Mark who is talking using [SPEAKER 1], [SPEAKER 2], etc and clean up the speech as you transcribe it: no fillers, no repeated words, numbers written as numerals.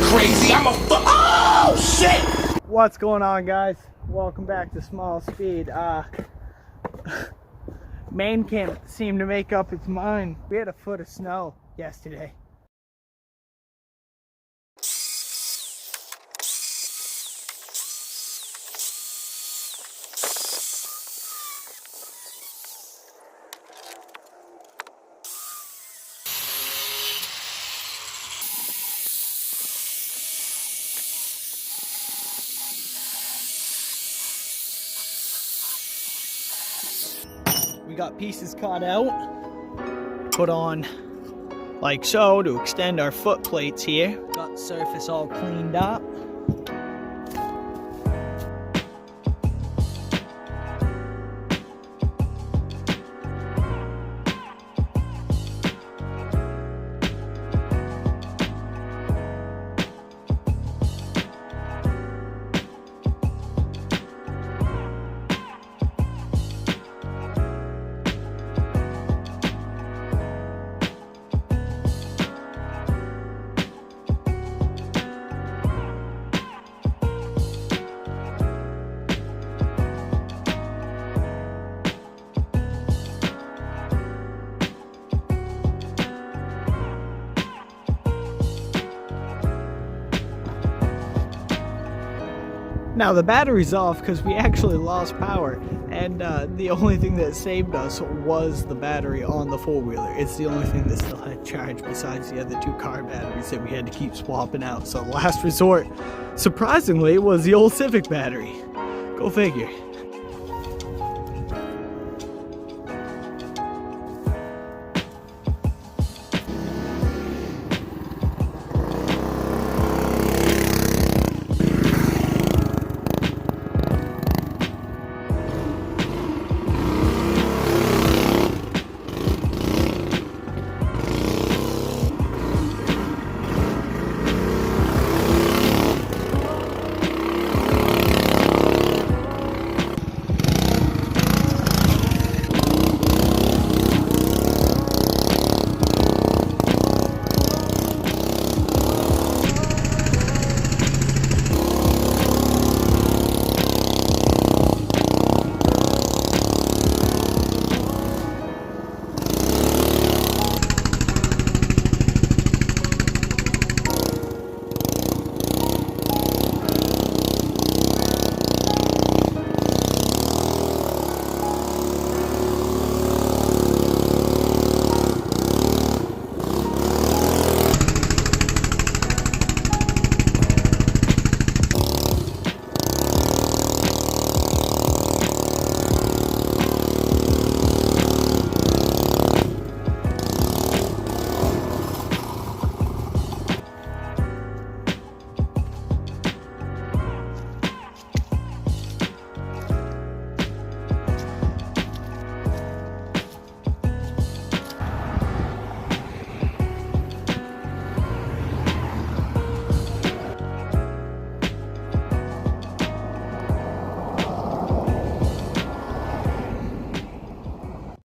[SPEAKER 1] crazy. Oh, shit!
[SPEAKER 2] What's going on, guys? Welcome back to Small Speed. Maine can't seem to make up its mind. We had a foot of snow yesterday. We got pieces cut out, put on like so to extend our foot plates here. Got the surface all cleaned up. Now the battery's off because we actually lost power, and the only thing that saved us was the battery on the four-wheeler. It's the only thing that still had charge besides the other two car batteries that we had to keep swapping out. So the last resort, surprisingly, was the old Civic battery. Go figure.